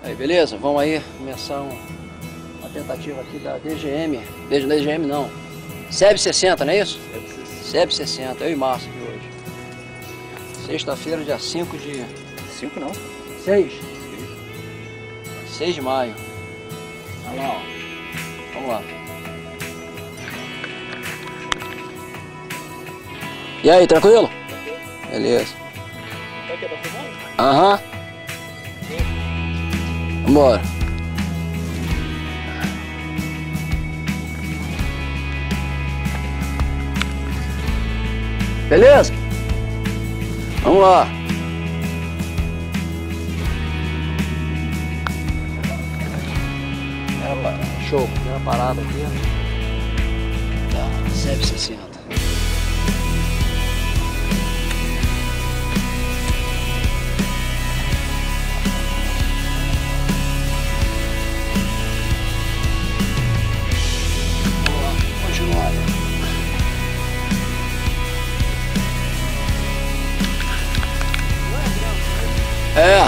Aí, beleza? Vamos aí começar uma tentativa aqui da DGM. DGM não. SEB 60, não é isso? SEB 60, eu e Márcio aqui hoje. Sexta-feira, dia 5 de... 5 não. 6 de maio. Olha lá, ó. Vamos lá. E aí, tranquilo? Beleza. Tá filmando? Aham. Vambora. Beleza? Vamos lá. Show, primeira parada aqui. Tá, SEB 60. Vamos lá, continuar. É.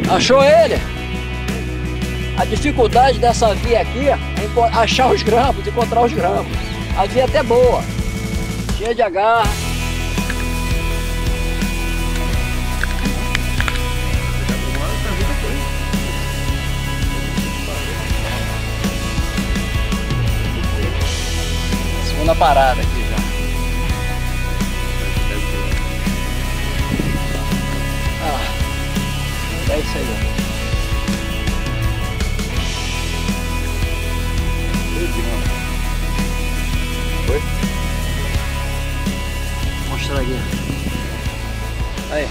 Achou ele? A dificuldade dessa via aqui é achar os grampos, encontrar os grampos. A via é até boa, cheia de agarra. Segunda parada aqui já. É isso aí. Foi? Vou mostrar aqui. Aí.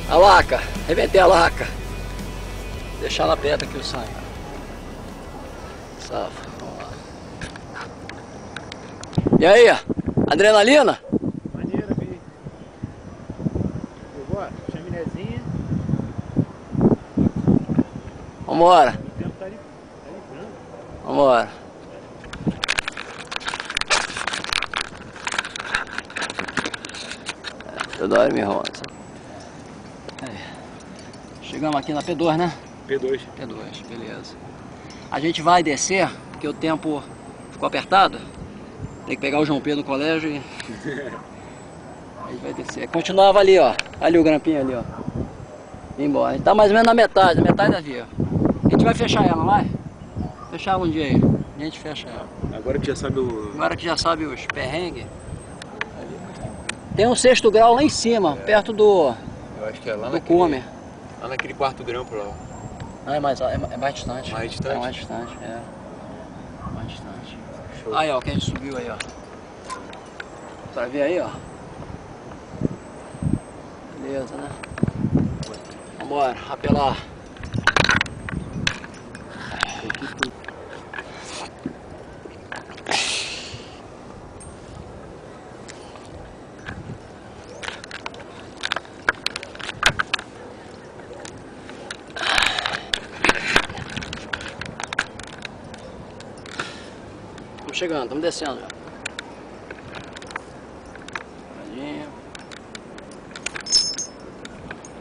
A laca. Arrebentei a laca. Deixar ela perto aqui o sangue. Safa. Vamos lá. E aí? Adrenalina? Maneira, vi. Pegou? Chaminézinha. Vambora. O tempo tá livrando. Vambora. Teodoro me roda. Chegamos aqui na P2, né? P2. P2, beleza. A gente vai descer, porque o tempo ficou apertado. Tem que pegar o João Pedro no colégio e... a gente vai descer. Continuava ali, ó. Ali o grampinho ali, ó. E embora. A gente tá mais ou menos na metade da via. A gente vai fechar ela, vai? Fechar um dia aí. A gente fecha ela. Agora que já sabe o... Agora que já sabe os perrengues. Tem um 6º grau lá em cima, perto do... Eu acho que é lá do cume. Lá naquele 4º grampo lá. Ah, é mais distante. Mais distante? É mais distante, é. Mais distante. Show. Aí, ó, que a gente subiu aí, ó. Pra ver aí, ó. Beleza, né? Vambora, apelar. Estamos chegando, estamos descendo já.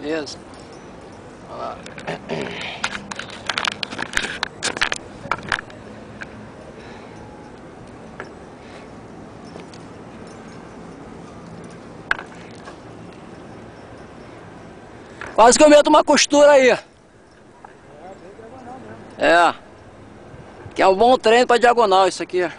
Beleza? Olha lá. Quase que eu meto uma costura aí. É. Que é um bom treino para diagonal isso aqui.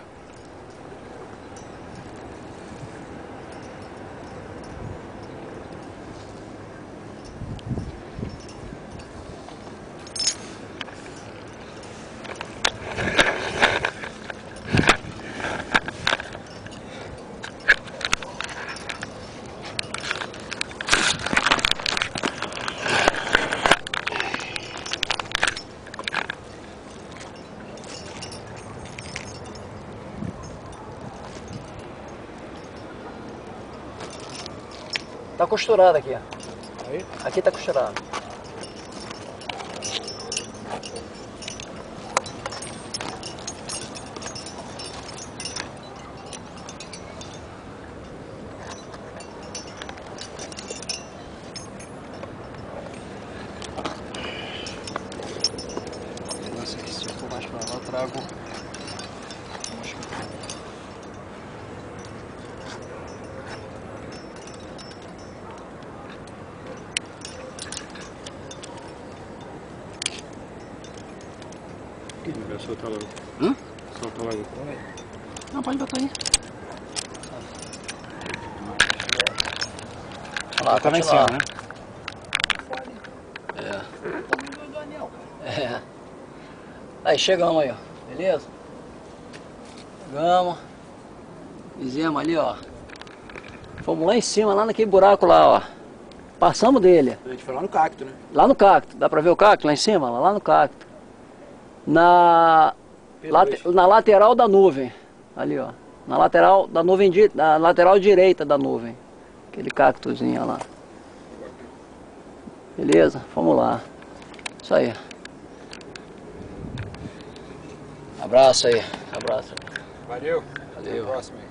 Tá costurado aqui. Aí? Aqui tá costurado. Nossa, aqui se eu for mais pra lá, eu trago. Vai soltar logo. Hã? Solta logo. Não, pode botar aí. Olha lá, Tá lá em cima, né? É. Aí, chegamos aí, ó. Beleza? Chegamos. Fizemos ali, ó. Fomos lá em cima, lá naquele buraco lá, ó. Passamos dele. A gente foi lá no cacto, né? Lá no cacto. Dá pra ver o cacto lá em cima? Lá no cacto. Na lateral da nuvem. Ali, ó. Na lateral da nuvem, na lateral direita da nuvem. Aquele cactozinho lá. Beleza? Vamos lá. Isso aí. Abraço aí. Abraço. Valeu. Valeu. Até a próxima aí.